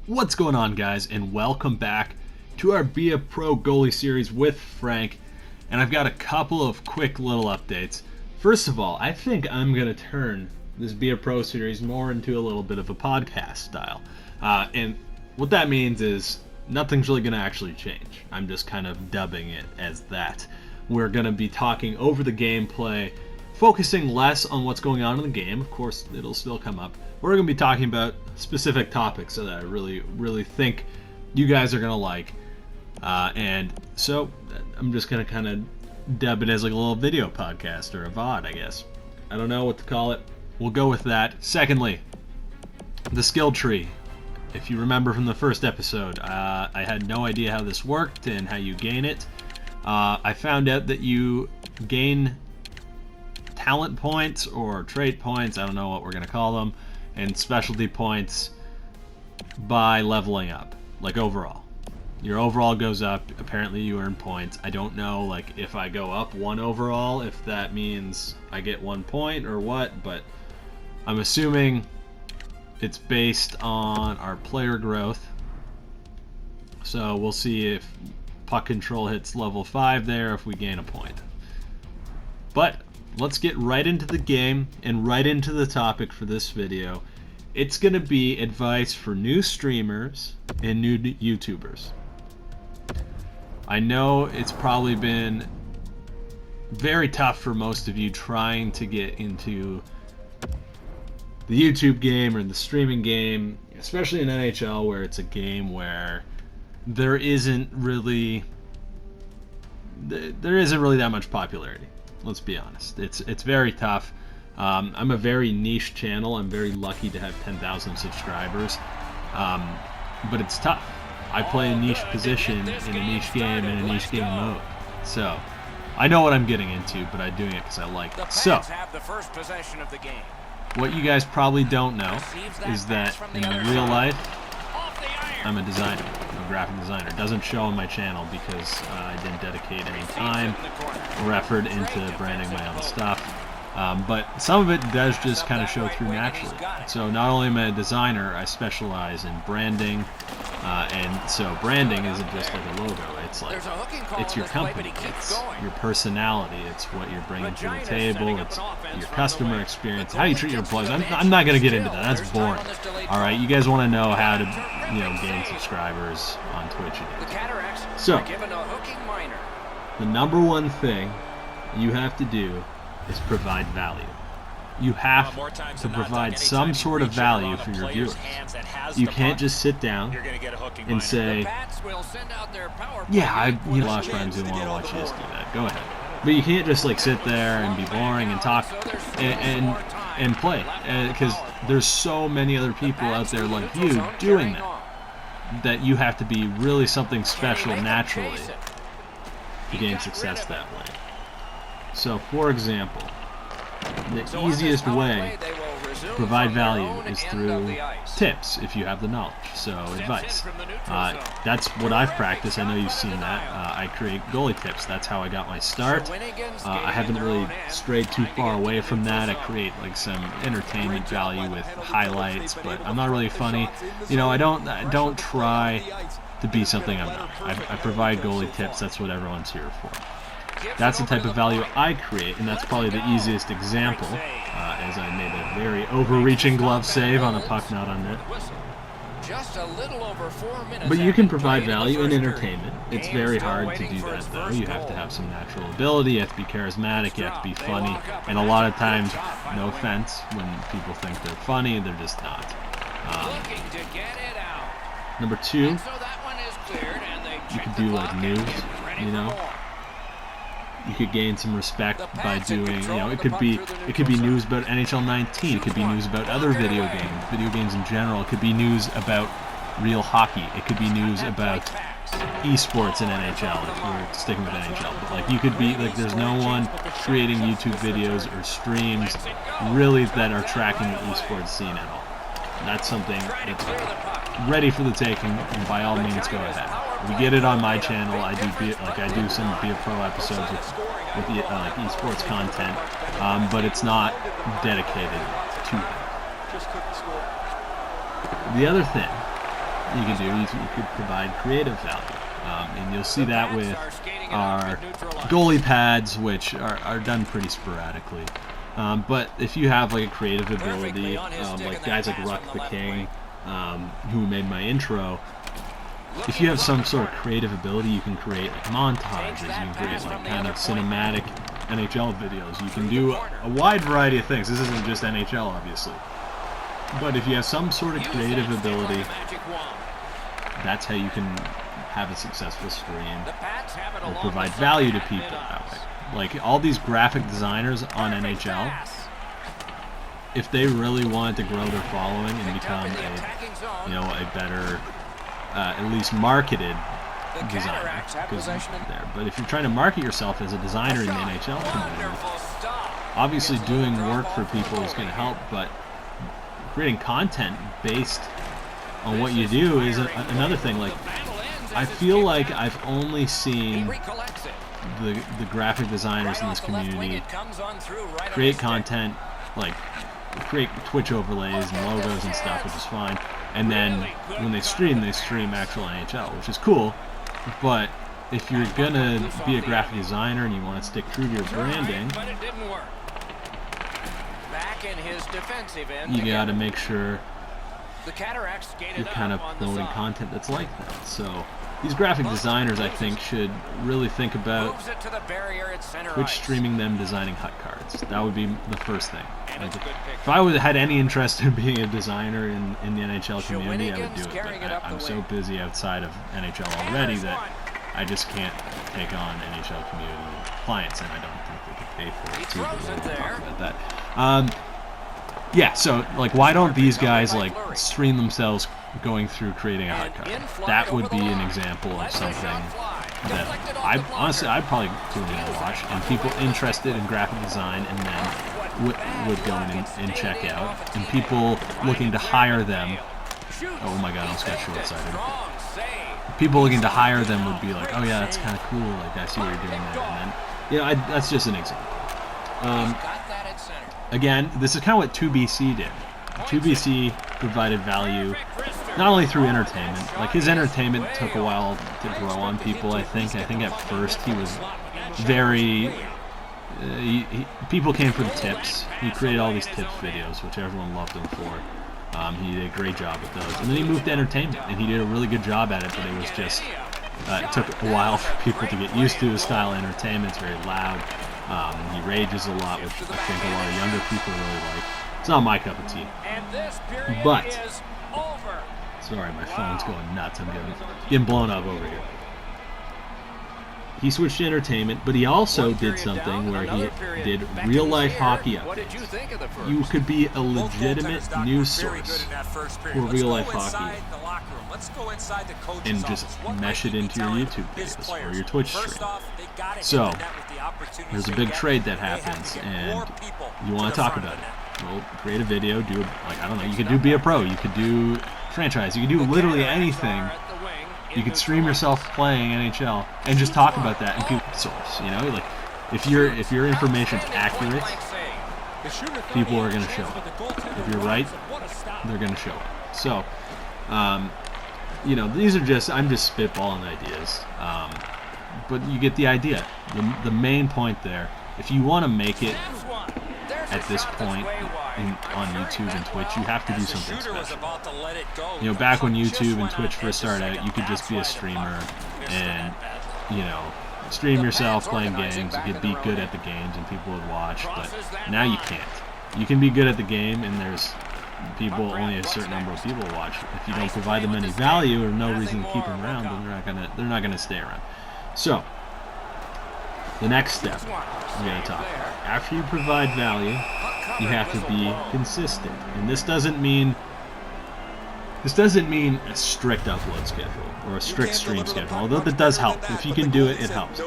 What's going on, guys, and welcome back to our Be a Pro Goalie series with Frank. And I've got a couple of quick little updates. First of all, I think I'm going to turn this Be a Pro series more into a little bit of a podcast style. And what that means is nothing's really going to actually change. I'm just kind of dubbing it as that. We're going to be talking over the gameplay, focusing less on what's going on in the game. Of course, it'll still come up. We're going to be talking about specific topics that I really think you guys are going to like. And so I'm just going to kind of dub it as like a little video podcast or a VOD, I guess. I don't know what to call it. We'll go with that. Secondly, the skill tree. If you remember from the first episode, I had no idea how this worked and how you gain it. I found out that you gain talent points or trait points, I don't know what we're going to call them, and specialty points by leveling up, like overall. Your overall goes up, apparently you earn points. I don't know, like, if I go up one overall, if that means I get 1 point or what, but I'm assuming it's based on our player growth. So we'll see if puck control hits level 5 there, if we gain a point. But let's get right into the game and right into the topic for this video. It's going to be advice for new streamers and new YouTubers. I know it's probably been very tough for most of you trying to get into the YouTube game or the streaming game, especially in NHL, where it's a game where there isn't really that much popularity. Let's be honest. It's very tough. I'm a very niche channel. I'm very lucky to have 10,000 subscribers. But it's tough. I play a niche position in a niche game in a niche game mode. So I know what I'm getting into, but I'm doing it because I like it. So what you guys probably don't know is that in real life, I'm a designer. I'm a graphic designer. It doesn't show on my channel because I didn't dedicate any time or effort into branding my own stuff. But some of it does just kind of show through naturally. So not only am I a designer, I specialize in branding. And so branding isn't just like a logo. It's like, it's your company. It's your personality. It's what you're bringing to the table. It's your customer experience. How you treat your employees. I'm not going to get into that. That's boring. All right, you guys want to know how to, gain subscribers on Twitch again. So, the number one thing you have to do is provide value. You have to provide some sort of value for your viewers. You can't just sit down and say, yeah, a lot of times they want to watch you just do that. Go ahead. But you can't just like sit there and be boring and talk and play, because there's so many other people out there like you doing that you have to be really something special naturally to gain success that way. So, for example, the easiest way to provide value is through tips if you have the knowledge. So, advice. That's what I've practiced. I know you've seen that. I create goalie tips. That's how I got my start. I haven't really strayed too far away from that. I create like some entertainment value with highlights, but I'm not really funny. I don't try to be something I'm not. I provide goalie tips. That's what everyone's here for. That's the type of value I create, and that's probably the easiest example, as I made a very overreaching glove save on a puck not on net. But you can provide value in entertainment. It's very hard to do that, though. You have to have some natural ability, you have to be charismatic, you have to be funny, and a lot of times, no offense, when people think they're funny, they're just not. Number 2, you could do like news, You could gain some respect by doing, it could be news about NHL 19, it could be news about other video games in general, it could be news about real hockey, it could be news about esports in NHL, if we're sticking with NHL, but you could be, there's no one creating YouTube videos or streams really that are tracking the esports scene at all. That's something that's ready for the taking, and by all means go ahead. We get it on my channel. I do some Be a Pro episodes with esports content, but it's not dedicated to that. The other thing you can do, you could provide creative value. And you'll see that with our goalie pads, which are done pretty sporadically. But if you have like a creative ability, like guys like Ruck the King, who made my intro, if you have some sort of creative ability, you can create like montages, you can create like kind of cinematic NHL videos. You can do a wide variety of things. This isn't just NHL, obviously. But if you have some sort of creative ability, that's how you can have a successful stream or provide value to people that way. Like all these graphic designers on NHL, if they really wanted to grow their following and become a better, at least marketed designer, because there. But if you're trying to market yourself as a designer in the NHL community, obviously doing work for people is going to help, but creating content based on what you do is another thing. Like, I feel like I've only seen the graphic designers in this community create content, like create Twitch overlays and logos and stuff, which is fine. And then when they stream actual NHL, which is cool. But if you're gonna be a graphic designer and you want to stick true to your branding, you gotta make sure you're kind of promoting content that's like that. So these graphic designers, I think, should really think about Twitch streaming them designing hut cards. That would be the first thing. If I had any interest in being a designer in the NHL community, I would do it. But I'm so busy outside of NHL already that I just can't take on NHL community clients, and I don't think we could pay for it too. But we'll talk about that. Yeah, so like, why don't these guys like stream themselves going through creating a hut card? That would be an example of something that I'd probably tune in and watch, and people interested in graphic design and then would go in and check out, and people looking to hire them. Oh my god, I almost got short-sighted. People looking to hire them would be like, oh yeah, that's kind of cool, like I see what you're doing there, and then that's just an example. Again, this is kind of what 2BC did. 2BC provided value not only through entertainment, like his entertainment took a while to grow on people, I think. I think at first he was very... people came for the tips. He created all these tips videos, which everyone loved him for. He did a great job with those. And then he moved to entertainment, and he did a really good job at it, but it was just... it took a while for people to get used to his style of entertainment. It's very loud. He rages a lot, which I think a lot of younger people really like. It's not my cup of tea. But, sorry, my phone's going nuts. I'm getting blown up over here. He switched to entertainment, but he also did something where he did real-life hockey updates. You could be a legitimate news source for real-life hockey and just mesh it into your YouTube videos or your Twitch stream. So, there's a big trade that happens, and you want to talk about it. Well, create a video, I don't know, you could be a pro, you could do franchise, you could do literally anything. You could stream yourself playing NHL and just talk about that and people source, like if your information's accurate, people are going to show up. If you're right, they're going to show up. So, these are I'm just spitballing ideas. But you get the idea. The main point there, if you want to make it at this point on YouTube and Twitch, you have to do something special. Back when YouTube and Twitch first started out, you could just be a streamer and, stream yourself playing games. You could be good at the games and people would watch, but now you can't. You can be good at the game and there's only a certain number of people watch. If you don't provide them any value or no reason to keep them around, then they're not gonna stay around. So, the next step we're going to talk about. After you provide value, you have to be consistent. And this doesn't mean a strict upload schedule or a strict stream schedule, although that does help. If you can do it, it helps.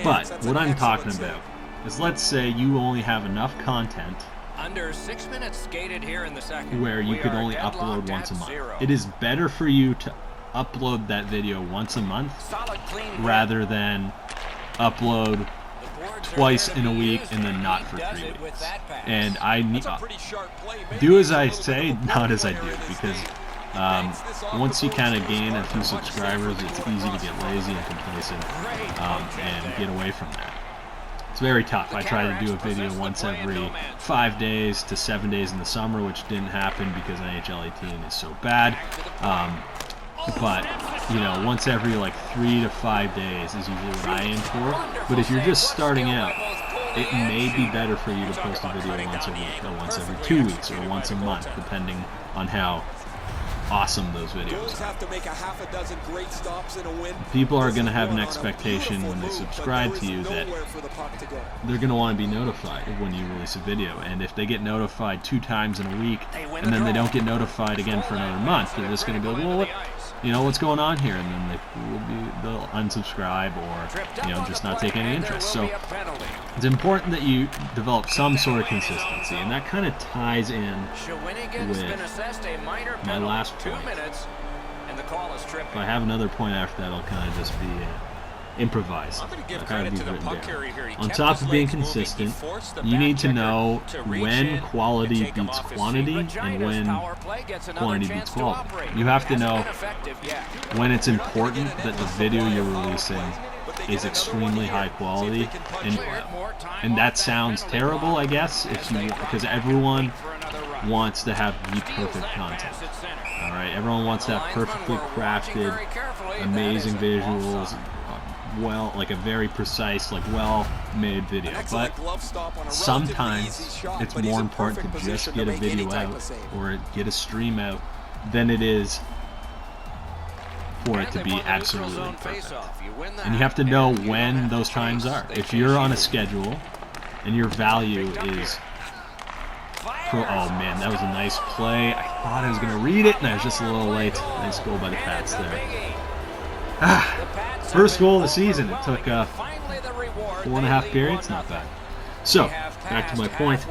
But what I'm talking about is, let's say you only have enough content under 6 minutes skated here in the second, where you could only upload once a month. It is better for you to upload that video once a month rather than upload twice in a week and then not for 3 weeks. And I do as I say, not as I do, because Once you kind of gain a few subscribers, it's easy to get lazy and complacent and get away from that. It's very tough. I try to do a video once every 5 days to 7 days in the summer, which didn't happen because NHL 18 is so bad. But, you know, once every like 3 to 5 days is usually what I aim for. But if you're just starting out, it may be better for you to post a video once a week, or once every 2 weeks, or once a month, depending on how awesome those videos are. People are going to have an expectation when they subscribe to you that they're going to want to be notified when you release a video, and if they get notified 2 times in a week and then they don't get notified again for another month, they're just going to be like, well, what's going on here? And then they'll unsubscribe or, just not take any interest. So it's important that you develop some sort of consistency, and that kind of ties in with my last point. If I have another point after that, I'll kind of just be improvised. Kind of be written down. On top of being consistent, you need to know when quality beats quantity and when quantity beats quality. You have to know when it's important that the video you're releasing is extremely high quality, and that sounds terrible, I guess, because everyone wants to have the perfect content. All right, everyone wants to have perfectly crafted, amazing visuals, like a very precise, well-made video. But sometimes it's more important to just get a video out or get a stream out than it is for it to be absolutely perfect. And you have to know when those times are. If you're on a schedule and your value is... Oh man, that was a nice play. I thought I was going to read it, and I was just a little late. Nice goal by the Pats there. First goal of the season. It took 4.5 periods. Not bad. So, back to my point.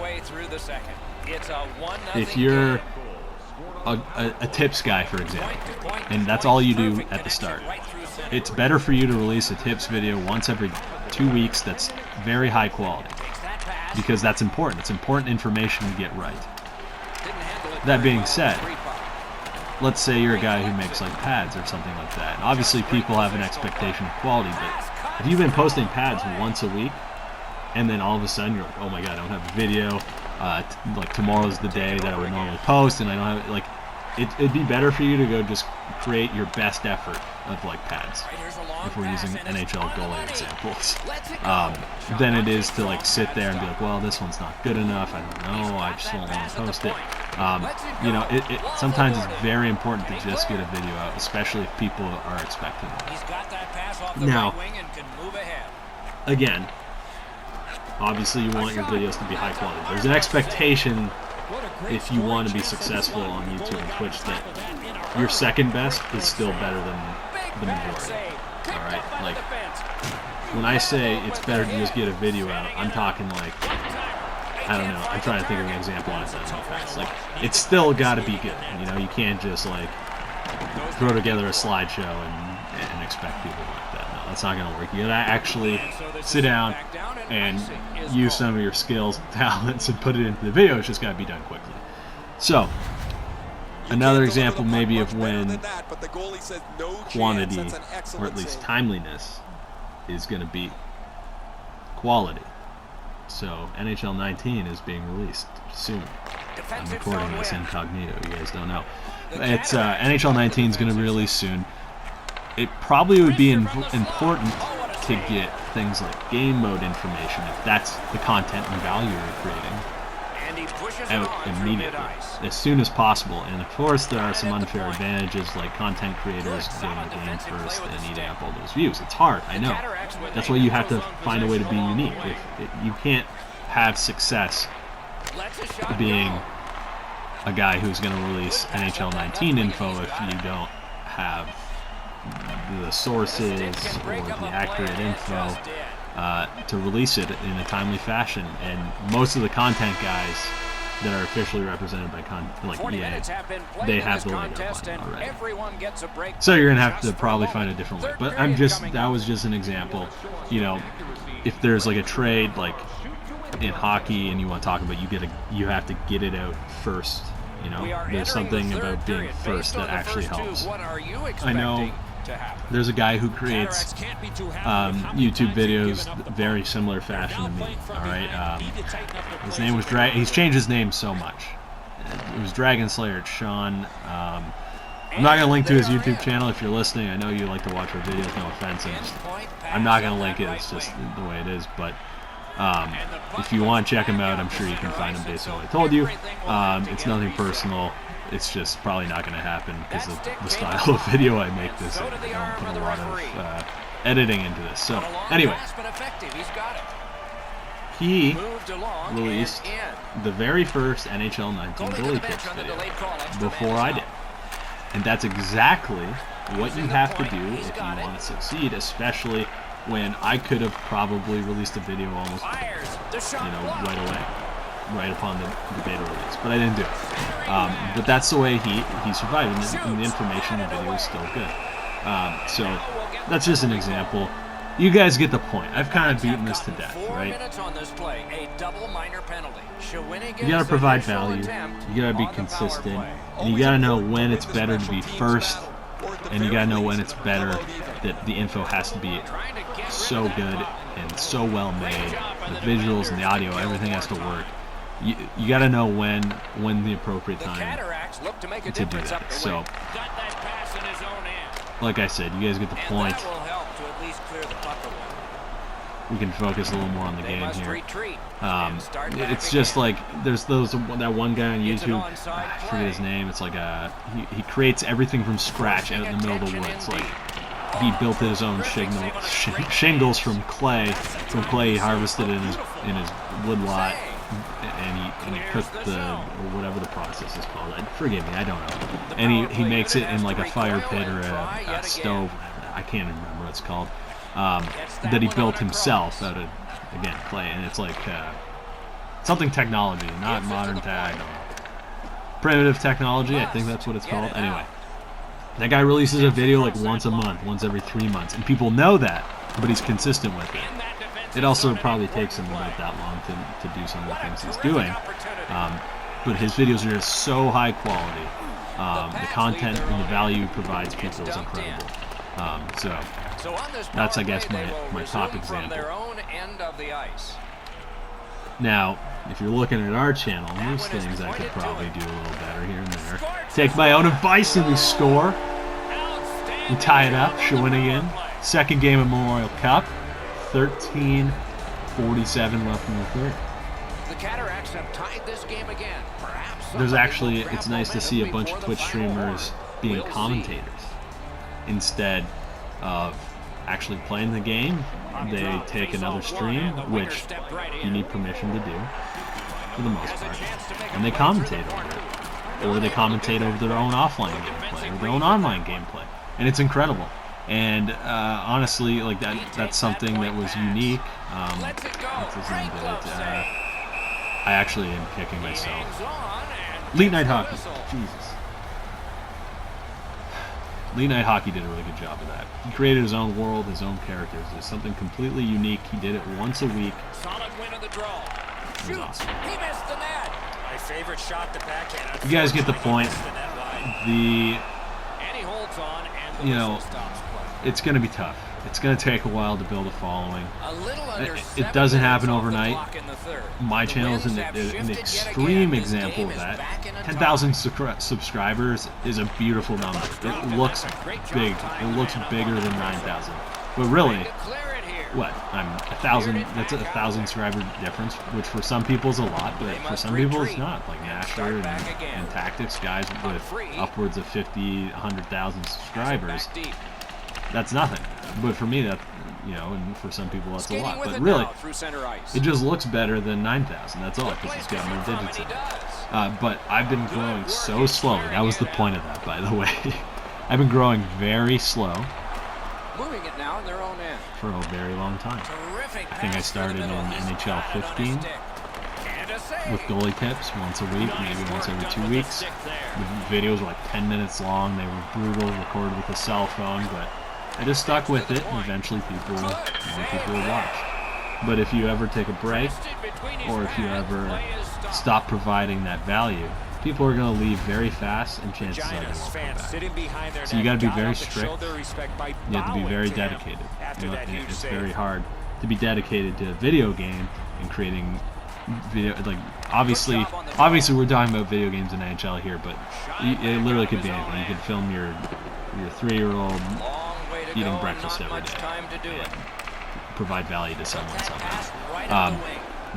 If you're a tips guy, for example, and that's all you do at the start, it's better for you to release a tips video once every 2 weeks that's very high quality, because that's important. It's important information to get right. That being said, let's say you're a guy who makes like pads or something like that. And obviously people have an expectation of quality, but if you've been posting pads once a week and then all of a sudden you're like, oh my god, I don't have a video, like tomorrow's the day that I would normally post and I don't have it'd be better for you to go just create your best effort of like pads, if we're using NHL goalie examples, than it is to like sit there and be like, well, this one's not good enough, I don't know, I just don't want to post it. Sometimes it's very important to just get a video out, especially if people are expecting it. Now, again, obviously you want your videos to be high quality. There's an expectation, if you want to be successful on YouTube and Twitch, that your second best is still better than the majority. Alright? Like, when I say it's better to just get a video out, I'm talking like, I don't know, I'm trying to think of an example on it that's not fast. Like, it's still got to be good. You can't just like throw together a slideshow and expect people like that. No, that's not going to work. You got to actually sit down and use some of your skills and talents and put it into the video. It's just got to be done quickly. So, another example maybe of when quantity, or at least timeliness, is going to beat quality. So, NHL 19 is being released soon. I'm recording this incognito, you guys don't know. It's NHL 19 is going to be released soon. It probably would be important to get things like game mode information, if that's the content and value you're creating, out immediately, as soon as possible. And of course there are some unfair advantages, like content creators getting the game first and eating up all those views. It's hard, I know. That's why you have to find a way to be unique. You can't have success being a guy who's going to release NHL 19 info if you don't have the sources or the accurate info to release it in a timely fashion. And most of the content guys that are officially represented by EA, they have the leg up on it already. So you're gonna have to probably find a different way. But that was just an example. If there's like a trade like in hockey and you want to talk about, you have to get it out first You know, there's something about being first that actually helps. I know there's a guy who creates YouTube videos very similar fashion to me. All right, his name was He's changed his name so much. It was Dragon Slayer, Shawn. I'm not gonna link to his YouTube channel if you're listening. I know you like to watch our videos. No offense. I'm not gonna link it. It's just the way it is. But if you want to check him out, I'm sure you can find him based on what I told you. It's nothing personal. It's just probably not going to happen because of the style of video I make this in. I don't put a lot of editing into this. So, anyway, he released the very first NHL 19 goalie tips video before I did. And that's exactly what you have to do if you want to succeed, especially when I could have probably released a video almost, right away, right upon the beta release, but I didn't do it. But that's the way he survived, and the information in the video is still good. So that's just an example. You guys get the point. I've kind of beaten this to death, right? You gotta provide value. You gotta be consistent, and you gotta know when it's better to be first. And you gotta know when it's better that the info has to be so good and so well made. The visuals and the audio, everything has to work. You gotta know when the appropriate time to do that. So, like I said, you guys get the point. We can focus a little more on the game here. It's just like there's that one guy on YouTube. I forget his name. It's like he creates everything from scratch out in the middle of the woods. Like he built his own shingles from clay. From clay, he harvested it in his wood lot, and he cooked or whatever the process is called. Forgive me, I don't know. And he makes it in like a fire pit or a stove. I can't even remember what it's called. That he built himself out of, again, clay, and it's like something technology, not modern tag, primitive technology. I think that's what it's called. Anyway, that guy releases a video like once a month, once every 3 months, and people know that, but he's consistent with it. It also probably takes him about that long to do some of the things he's doing, but his videos are just so high quality. The content and the value he provides people is incredible. So that's, I guess, my top example. Now, if you're looking at our channel, there's things I could probably do a little better here and there. Take my own advice and we score. We tie it up. Shawinigan, second game of Memorial Cup. 13:47 left in the third. The Cataracts have tied this game again. There's actually, it's nice to see a bunch of Twitch streamers being commentators instead of actually playing the game. They take another stream, which you need permission to do for the most part, and they commentate over it, or they commentate over their own offline gameplay or their own online gameplay, and it's incredible. And honestly, like that's something that was unique. What's his name did it? I actually am kicking myself. Late Night Hockey. Jesus. Late Night Hockey did a really good job of that. He created his own world, his own characters. It was something completely unique. He did it once a week. Solid win of the draw. It was awesome. He missed the net. My favorite shot, the backhand. You guys get the point. And he holds on, and it's going to be tough. It's going to take a while to build a following. It doesn't happen overnight. My channel is an extreme example of that. 10,000 subscribers is a beautiful number. It looks big. It looks bigger than 9,000. But really, what? I'm 1,000. That's a 1,000 subscriber difference, which for some people is a lot, but for some people it's not. Like Nasher and Tactics, guys with upwards of 50, 100,000 subscribers. That's nothing. But for me, and for some people that's a lot. But really, it just looks better than 9,000. That's all, because it's got more digits in it. But I've been growing so slowly. That was the point of that, by the way. I've been growing very slow moving it now in their own end for a very long time. I think I started in NHL 15 with goalie tips once a week, maybe once every 2 weeks. The videos were like 10 minutes long. They were brutal, recorded with a cell phone, but I just stuck with it, and eventually more people would watch. But if you ever take a break, or if you ever stop providing that value, people are going to leave very fast, and chances are they won't come back. So you got to be very strict. You have to be very dedicated. You know, it's very hard to be dedicated to a video game and creating video. Like obviously we're talking about video games in NHL here, but it literally could be anything. You could film your 3-year-old eating breakfast every day and provide value to someone somehow.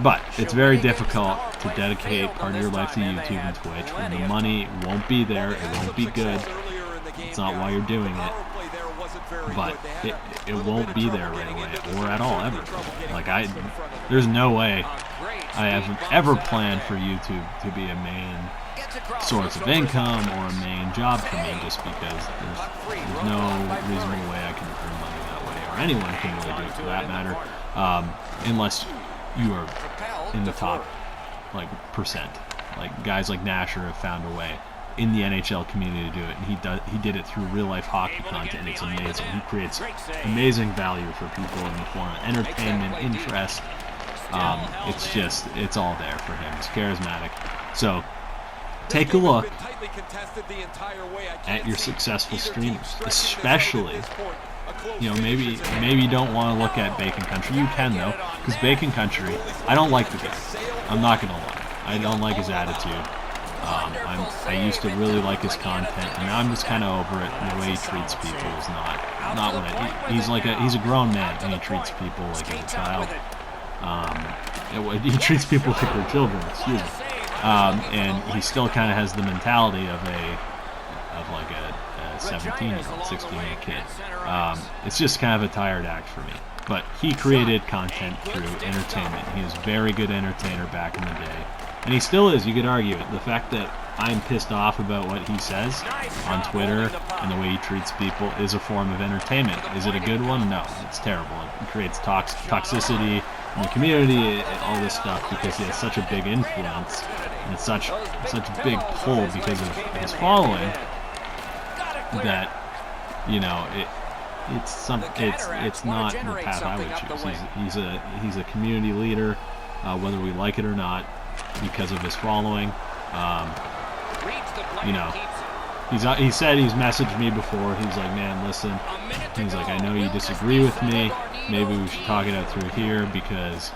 But it's very difficult to dedicate part of your life to YouTube and Twitch when the money won't be there, it won't be good. It's not why you're doing it, but it won't be there right away or at all ever. Like there's no way I have ever planned for YouTube to be a main source of income or a main job for me, just because there's no reasonable way I can earn money that way, or anyone can really do it for that matter, unless you are in the top percent. Like guys like Nasher have found a way in the NHL community to do it, and he did it through real life hockey content, and it's amazing. He creates amazing value for people in the form of entertainment, interest. It's all there for him. He's charismatic. So take a look at your successful streamers, especially, you know, maybe you don't want to look at Bacon Country. You can though, because Bacon Country, I don't like the guy. I'm not gonna lie. I don't like his attitude. I used to really like his content, and now I'm just kind of over it. And the way he treats people is not what he's a grown man, and he treats people like he's a child. He treats people like they're children. Excuse me. And he still kind of has the mentality of a 17-year-old, 16-year-old kid. It's just kind of a tired act for me. But he created content through entertainment. He was a very good entertainer back in the day. And he still is, you could argue it. The fact that I'm pissed off about what he says on Twitter and the way he treats people is a form of entertainment. Is it a good one? No, it's terrible. It creates toxicity in the community, all this stuff, because he has such a big influence and such a big pull because of his following that, you know, it's not the path I would choose. He's a community leader, whether we like it or not, because of his following. You know, he said he's messaged me before. He's like, man, listen. He's like, I know you disagree with me. Maybe we should talk it out through here, because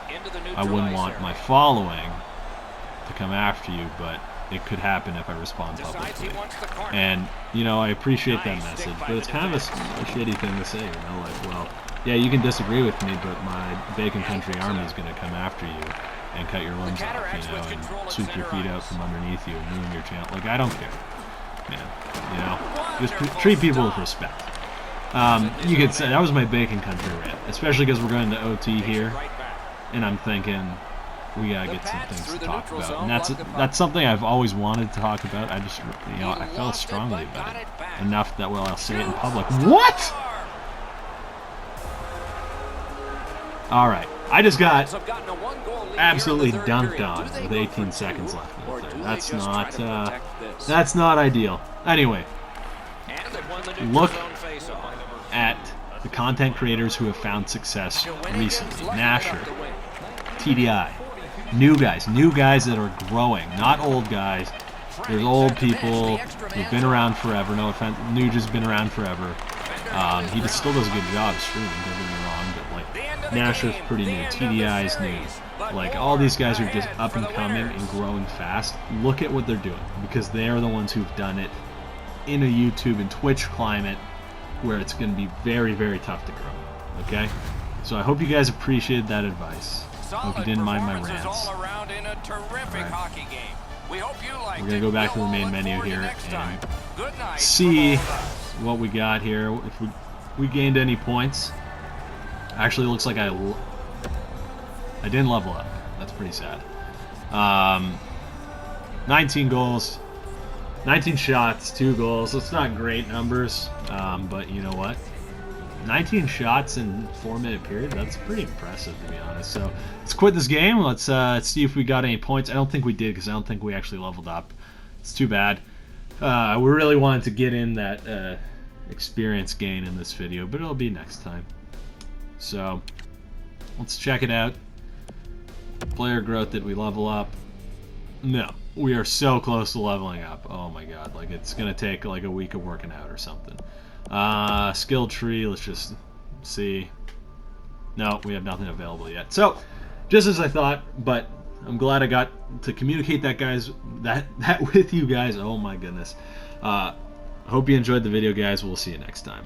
I wouldn't want my following to come after you, but it could happen if I respond publicly. And, you know, I appreciate that message, but it's kind of a shitty thing to say, you know, like, well, yeah, you can disagree with me, but my Bacon Country army is going to come after you and cut your limbs off, you know, and sweep your feet out from underneath you and ruin your channel. Like, I don't care, man, you know, just treat people with respect. You could say that was my Bacon Country rant, especially because we're going to OT here, and I'm thinking we gotta get some things to talk about, and that's something I've always wanted to talk about. I just, you know, I felt strongly about it enough that, well, I'll say it in public. What? All right, I just got absolutely dunked on with 18 seconds left in the third. That's not ideal. Anyway, look at the content creators who have found success recently. Nasher, TDI, new guys that are growing, not old guys. There's old people who've been around forever. No offense, Nuge has been around forever. He still does a good job streaming, don't get me wrong, but like Nasher's pretty new, TDI's new. Like all these guys are just up and coming and growing fast. Look at what they're doing, because they're the ones who've done it in a YouTube and Twitch climate where it's going to be very, very tough to grow. Okay? So I hope you guys appreciated that advice. Hope you didn't mind my rants. Right. We're going to go back to the main menu here and see what we got here. If we gained any points. Actually, it looks like I didn't level up. That's pretty sad. 19 goals. 19 shots, 2 goals. It's not great numbers, but you know what? 19 shots in 4-minute period, that's pretty impressive, to be honest. So let's quit this game. Let's see if we got any points. I don't think we did, because I don't think we actually leveled up. It's too bad. We really wanted to get in that experience gain in this video, but it'll be next time. So let's check it out. Player growth, did we level up? No, We are so close to leveling up. Oh my god, like it's gonna take like a week of working out or something. Skill tree, let's just see. No, we have nothing available yet. So, just as I thought, but I'm glad I got to communicate that with you guys. Oh my goodness. Hope you enjoyed the video, guys. We'll see you next time.